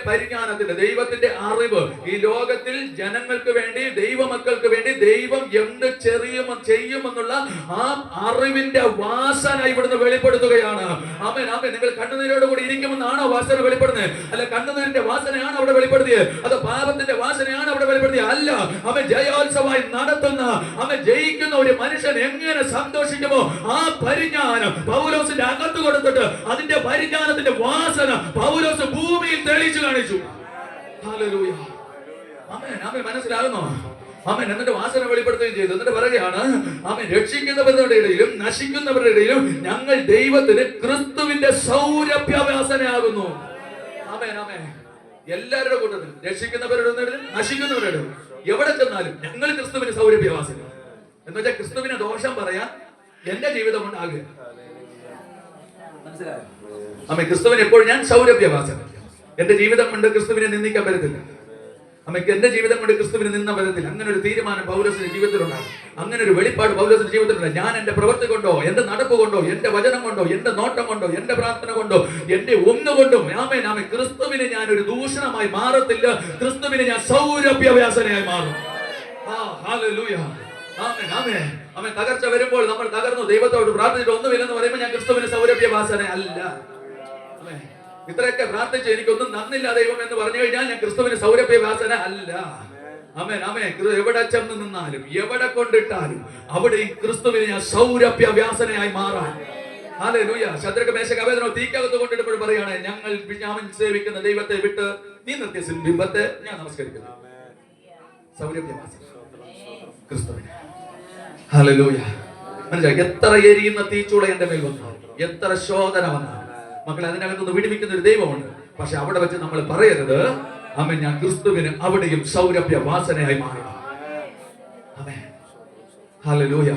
പരിജ്ഞാനത്തിന്റെ, ദൈവത്തിന്റെ അറിവ്, ഈ ലോകത്തിൽ ജനങ്ങൾക്ക് വേണ്ടി, ദൈവമക്കൾക്ക് വേണ്ടി ദൈവം എന്ത് ചെയ്യുമെന്നുള്ള ആ അറിവിന്റെ വാസന ഇവിടുന്ന് വെളിപ്പെടുത്തുകയാണ്. ആമേൻ, ആമേൻ. നിങ്ങൾ കണ്ണുനീരോട് കൂടി ഇരിക്കുമെന്നാണോ വാസന വെളിപ്പെടുന്നത്? അല്ല, കണ്ണുനീരിന്റെ വാസനയാണ് അവിടെ വെളിപ്പെടുത്തിയത്? അത് പാപത്തിന്റെ വാസനയാണ് അവിടെ വെളിപ്പെടുത്തിയത്? അല്ല. അവൻ ജയോത്സവമായി നടത്തുന്ന, അവൻ ജയിക്കുന്ന ഒരു മനുഷ്യൻ എങ്ങനെ സന്തോഷിക്കുമോ ആ പരിജ്ഞാനം പൗലോസിന്റെ അകത്ത് കൊടുത്തിട്ട് അതിന്റെ പരിജ്ഞാനത്തിന്റെ വാസന പൗലോസ് ഭൂമിയിൽ തെളിയിച്ചു കാണിച്ചു. ഹല്ലേലൂയ. ആമേൻ, ആമേൻ. മനസ്സിലാകുന്നോ? ആമേൻ. എന്നിട്ട് വാസന വെളിപ്പെടുത്തുകയും ചെയ്തു. എന്നിട്ട് പറയുകയാണ്, ആമേൻ, രക്ഷിക്കുന്നവരുടെ ഇടയിലും നശിക്കുന്നവരുടെ ഇടയിലും ഞങ്ങൾ ദൈവത്തിന് ക്രിസ്തുവിന്റെ സൗരഭ്യവാസനയാകുന്നു. ആമേൻ, ആമേൻ. എല്ലാവരുടെ കൂട്ടത്തിൽ, രക്ഷിക്കുന്നവരുടെ ഇടയിലും നശിക്കുന്നവരുടെ ഇടയിലും എവിടെ ചെന്നാലും ഞങ്ങൾ ക്രിസ്തുവിന് സൗരഭ്യവാസന. എന്ന് വെച്ചാൽ ക്രിസ്തുവിനെ ദോഷം പറയാൻ എന്റെ ജീവിതം കൊണ്ടാകുക. മനസ്സിലായോ? ആമേൻ. ക്രിസ്തുവിന് എപ്പോഴും ഞാൻ സൗരഭ്യവാസന. എന്റെ ജീവിതം കൊണ്ട് ക്രിസ്തുവിനെ നിന്ദിക്കാൻ പറ്റത്തില്ല. അമ്മയ്ക്ക് എന്റെ ജീവിതം കൊണ്ട് ക്രിസ്തുവിനെ നിന്ന പറ്റത്തില്ല. അങ്ങനെ ഒരു തീരുമാനം പൗലോസിന്റെ ജീവിതത്തിലുണ്ടാകും. അങ്ങനെ ഒരു വെളിപ്പാട് പൗലോസിന്റെ ജീവിതത്തിലുണ്ട്. ഞാൻ എന്റെ പ്രവൃത്തി കൊണ്ടോ, എന്റെ നടപ്പ് കൊണ്ടോ, എന്റെ വചനം കൊണ്ടോ, എന്റെ നോട്ടം കൊണ്ടോ, എന്റെ പ്രാർത്ഥന കൊണ്ടോ, എന്റെ ഒന്നുകൊണ്ടും ആമേൻ, ആമേൻ, ക്രിസ്തുവിനെ ഞാൻ ഒരു ദൂഷണമായി മാറത്തില്ല. ക്രിസ്തുവിനെ ഞാൻ സൗരഭ്യവാസനയായി മാറും. ഹല്ലേലൂയ. ആമേൻ, ആമേൻ, ആമേൻ. തകർച്ച വരുമ്പോൾ നമ്മൾ തകർന്നു ദൈവത്തോട് പ്രാർത്ഥിച്ചിട്ട് ഒന്നുമില്ലെന്ന് പറയുമ്പോൾ ഞാൻ ക്രിസ്തുവിന് സൗരഭ്യവാസന അല്ല. ആമേൻ. ഇത്രയൊക്കെ പ്രാർത്ഥിച്ച് എനിക്കൊന്നും നന്നില്ല ദൈവം എന്ന് പറഞ്ഞു കഴിഞ്ഞാൽ ഞാൻ ക്രിസ്തുവിന് സൗരഭ്യവാസന അല്ല. ആമേൻ, ആമേൻ. എവിടെ ചെന്ന് നിന്നാലും എവിടെ കൊണ്ടിട്ടാലും അവിടെ ഈ ക്രിസ്തുവിനെ ഞാൻ സൗരഭ്യവാസനയായി മാറാൻ. ഹല്ലേലൂയ. ശദ്രക്ക്, മേശക്ക്, അബേദ്നെഗോ തീക്കകത്ത് കൊണ്ടിടുമ്പോൾ പറയുകയാണ്, ഞങ്ങൾ ഞാൻ സേവിക്കുന്ന ദൈവത്തെ വിട്ട് നീ നിർത്തിയ ബിംബത്തെ ഞാൻ നമസ്കരിക്കുന്നു. സൗരഭ്യവാസന ക്രിസ്തുവിന്. ഹല്ലേലൂയ. മനസ്സിലായി? എത്ര എരിയുന്ന തീച്ചൂള എന്റെ മേൽ വന്നാൽ, എത്ര ശോധന വന്നാൽ, മക്കളെ, അതിനകത്തുനിന്ന് വിടുവിക്കുന്ന ഒരു ദൈവമുണ്ട്. പക്ഷെ അവിടെ വെച്ച് നമ്മൾ പറയരുത്, ആമേൻ, ഞാൻ ക്രിസ്തുവിന് അവിടെയും സൗരഭ്യവാസനയായി മാറണം. ആമേൻ. ഹല്ലേലൂയ.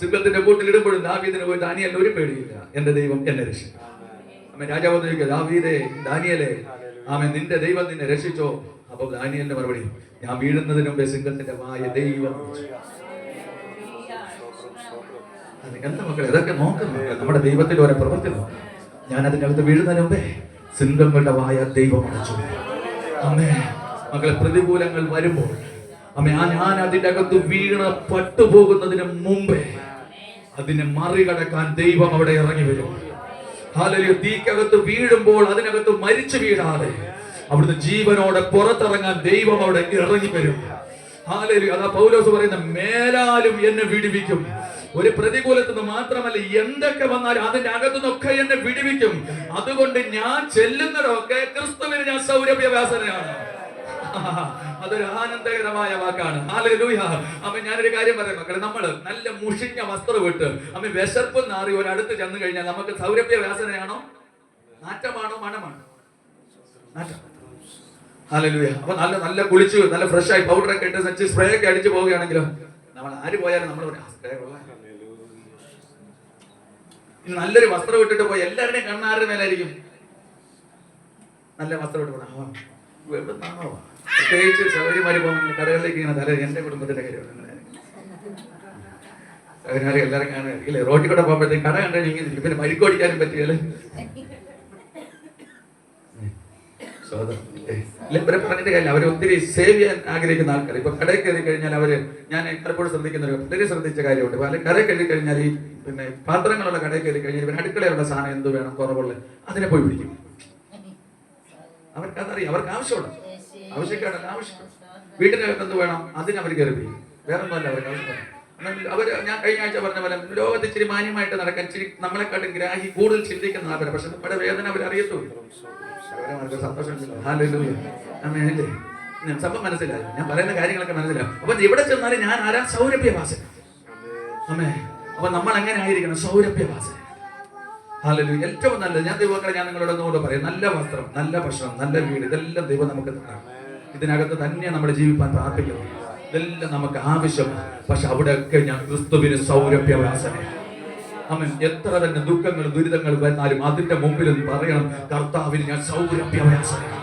സിംഹത്തിന്റെ കൂട്ടിലിടുമ്പോഴും ദാവീദിന് പോയി ദാനിയേലിന് ഒരു പേടിയില്ല. എന്റെ ദൈവം എന്നെ രക്ഷിക്കും. ആമേൻ. രാജാവ് ചോദിക്കുക, ദാവീദേ, ദാനിയേലേ, ആമേൻ, നിന്റെ ദൈവം നിന്നെ രക്ഷിച്ചോ? അപ്പൊ ദാനിയേലിന്റെ മറുപടി, ഞാൻ വീഴുന്നതിന് മുമ്പേ സിംഹത്തിന്റെ വായ ദൈവം. എന്താ മക്കളെ ഇതൊക്കെ നോക്കുന്നു? നമ്മുടെ ദൈവത്തിന്റെ ഓരോ പ്രവൃത്തി നോക്കാം. ഞാൻ അതിനകത്ത് വീഴുന്നതിന് മുമ്പേ സിംഹങ്ങളുടെ വായ ദൈവം അടച്ചു. അമ്മേ, മക്കളെ, പ്രതികൂലങ്ങൾ വരുമ്പോൾ അമ്മേ, ഞാൻ അതിന്റെ അകത്ത് വീണ് പട്ടുപോകുന്നതിന് മുമ്പേ അതിനെ മറികടക്കാൻ ദൈവം അവിടെ ഇറങ്ങി വരും. ഹല്ലേലൂയ. തീക്കകത്ത് വീഴുമ്പോൾ അതിനകത്ത് മരിച്ചു വീഴാതെ അവിടുന്ന് ജീവനോടെ പുറത്തിറങ്ങാൻ ദൈവം അവിടെ ഇറങ്ങി വരും. ഹല്ലേലൂയ. അതാ പൗലോസ് പറയുന്ന, മേലാലും എന്നെ വിടുവിക്കും. ഒരു പ്രതികൂലത്തിൽ നിന്ന് മാത്രമല്ല, എന്തൊക്കെ വന്നാലും അതിന്റെ അകത്തുനിന്നൊക്കെ എന്നെ വിടുവിക്കും. അതുകൊണ്ട് ഞാൻ ചെല്ലുന്നതൊക്കെ ക്രിസ്തുവിന് ഞാൻ സൗരഭ്യവാസനയാണ്. അതൊരു ആനന്ദകരമായ വാക്കാണ്. ഹല്ലേലൂയ. അമ്മ, ഞാനൊരു കാര്യം പറയാം മക്കളെ, നമ്മൾ നല്ല മുഷിഞ്ഞ വസ്ത്രം ഇട്ട് അമ്മ വിശർപ്പ് നാറി ഒരടുത്ത് ചെന്ന് കഴിഞ്ഞാൽ നമുക്ക് സൗരഭ്യവാസനയാണോ, നാറ്റമാണോ, മണമാണോ? നാറ്റം. ഹല്ലേലൂയ. അപ്പൊ നല്ല നല്ല കുളിച്ച് നല്ല ഫ്രഷ് ആയി പൗഡറൊക്കെ ഇട്ട് സ്പ്രേ ഒക്കെ അടിച്ചു പോവുകയാണെങ്കിലോ നമ്മൾ ആര് പോയാലും നമ്മൾ സ്പ്രേ കൊള്ളാം. നല്ലൊരു വസ്ത്രം ഇട്ടിട്ട് പോയി എല്ലാവരുടെയും കണ്ണാരുടെ മേലായിരിക്കും. നല്ല വസ്ത്രം ഇട്ട് പോകണം. എവിടുന്നാണോ? പ്രത്യേകിച്ച് സൗകര്യമാര് പോകുന്ന കടകളിലേക്ക് ഇങ്ങനെ തല, എന്റെ കുടുംബത്തിന്റെ കാര്യം സൗകര്യം എല്ലാവരും കാണുക ഇല്ലേ? റോട്ടിൽ കൂടെ പോകുമ്പോഴത്തേക്ക് കട കണ്ടു ഇങ്ങനെ പിന്നെ പരിക്കോടിക്കാനും പറ്റിയല്ലേ? ഇവരെ പറഞ്ഞിട്ട് കാര്യമില്ല. അവര് ഒത്തിരി സേവ് ചെയ്യാൻ ആഗ്രഹിക്കുന്ന ആൾക്കാർ. ഇപ്പൊ കടയിൽ കയറി കഴിഞ്ഞാൽ അവര്, ഞാൻ പലപ്പോഴും ശ്രദ്ധിക്കുന്ന വളരെ ശ്രദ്ധിച്ച കാര്യമുണ്ട്. പല കടയിൽ കയറി കഴിഞ്ഞാൽ ഈ പിന്നെ പാത്രങ്ങളുള്ള കടയിൽ കയറി കഴിഞ്ഞാൽ ഇവർ അടുക്കളയുള്ള സാധനം എന്ത് വേണം കുറവുള്ള അതിനെ പോയി പിടിക്കും. അവർക്ക് അതറിയാം, അവർക്ക് ആവശ്യമുള്ള ആവശ്യക്കാരല്ല ആവശ്യം. വീട്ടിനകത്ത് എന്ത് വേണം അതിനവർ കയറി പിടിക്കും. വേറൊന്നുമല്ല അവർക്ക് ആവശ്യമാണ്. അവര്, ഞാൻ കഴിഞ്ഞ ആഴ്ച പറഞ്ഞ പോലെ ലോകത്ത് ഇച്ചിരി മാന്യമായിട്ട് നടക്കാൻ ഇച്ചിരി നമ്മളെക്കാട്ടും ഗ്രാഹി കൂടുതൽ ചിന്തിക്കുന്ന ആൾക്കാർ. പക്ഷെ നമ്മുടെ വേദന അവരറിയത്തുള്ളൂ. സന്തോഷം. സംഭവം മനസ്സിലായി, ഞാൻ പറയുന്ന കാര്യങ്ങളൊക്കെ മനസ്സിലാവും. അപ്പൊ ഇവിടെ ചെന്നാലും ഞാൻ ആരാ? സൗരഭ്യവാസന. അമ്മേ, അപ്പൊ നമ്മൾ എങ്ങനെ ആയിരിക്കണം? സൗരഭ്യവാസന. ഹല്ലേലൂയ. ഏറ്റവും നല്ലത്, ഞാൻ ദൈവമക്കളെ, ഞാൻ നിങ്ങളോട് ഒന്നുകൂടെ പറയാം, നല്ല വസ്ത്രം, നല്ല ഭക്ഷണം, നല്ല വീട്, ഇതെല്ലാം ദൈവം നമുക്ക് തരാം. ഇതിനകത്ത് തന്നെ നമ്മുടെ ജീവിക്കാൻ പ്രാർത്ഥിക്കണം. ഇതെല്ലാം നമുക്ക് ആവശ്യമാണ്. പക്ഷെ അവിടെയൊക്കെ ഞാൻ ക്രിസ്തുവിന് സൗരഭ്യവാസനയാണ്. അവൻ എത്ര തന്നെ ദുഃഖങ്ങൾ ദുരിതങ്ങൾ വന്നാലും അതിന്റെ മുമ്പിൽ പറയണം, കർത്താവിന് ഞാൻ സൗരഭ്യവാസനയാണ്.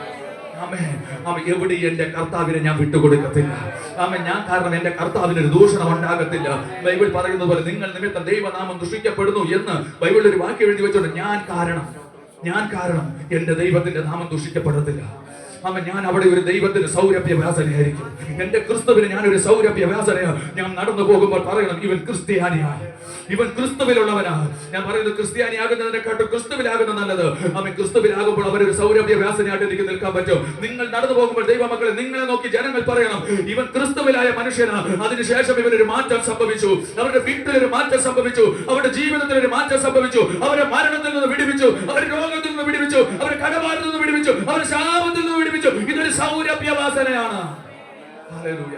അവൻ എവിടെ എന്റെ കർത്താവിനെ ഞാൻ വിട്ടുകൊടുക്കത്തില്ല. അവൻ ഞാൻ കാരണം എന്റെ കർത്താവിന് ഒരു ദൂഷണം ഉണ്ടാകത്തില്ല. ബൈബിൾ പറയുന്നത് പോലെ നിങ്ങൾ നിമിത്തം ദൈവനാമം ദുഷിക്കപ്പെടുന്നു എന്ന് ബൈബിളിൽ ഒരു വാക്യം എഴുതി വെച്ചോണ്ട് ഞാൻ കാരണം എന്റെ ദൈവത്തിന്റെ നാമം ദുഷിക്കപ്പെടത്തില്ല. ആമേൻ. ഞാൻ അവിടെ ഒരു ദൈവത്തിന് സൗരഭ്യ വ്യാസനയായിരിക്കും. എന്റെ ക്രിസ്തുവിന് ഞാനൊരു സൗരഭ്യ വ്യാസനയാണ്. ഞാൻ നടന്നു പോകുമ്പോൾ പറയണം, ഇവൻ ക്രിസ്ത്യാനിയാണ്, ഇവൻ ക്രിസ്തുവിലുള്ളവനാണ്. ഞാൻ പറയുന്നത് ക്രിസ്ത്യാനിയാകുന്നതിനെക്കാട്ടും ക്രിസ്തുവിലാകുന്ന നല്ലത്. ആമേൻ. ക്രിസ്തുവിലാകുമ്പോൾ അവരൊരു സൗരഭ്യ വ്യാസനയായിട്ട് എനിക്ക് നിൽക്കാൻ പറ്റും. നിങ്ങൾ നടന്നു പോകുമ്പോൾ ദൈവമക്കളെ നിങ്ങളെ നോക്കി ജനങ്ങൾ പറയണം, ഇവൻ ക്രിസ്തുവിലായ മനുഷ്യനാണ്. അതിനുശേഷം ഇവനൊരു മാറ്റം സംഭവിച്ചു, അവരുടെ വീട്ടിലൊരു മാറ്റം സംഭവിച്ചു, അവരുടെ ജീവിതത്തിൽ ഒരു മാറ്റം സംഭവിച്ചു, അവരെ മരണത്തിൽ നിന്ന് വിടുവിച്ചു, അവരുടെ രോഗത്തിൽ നിന്ന് വിടുവിച്ചു, അവരെ കടഭാരത്തിൽ നിന്ന് വിടുവിച്ചു, അവരുടെ ശാപത്തിൽ നിന്ന് വിടുവിച്ചു. ഇതൊരു സൗരഭ്യ വാസനയാണ്. ഹല്ലേലൂയ.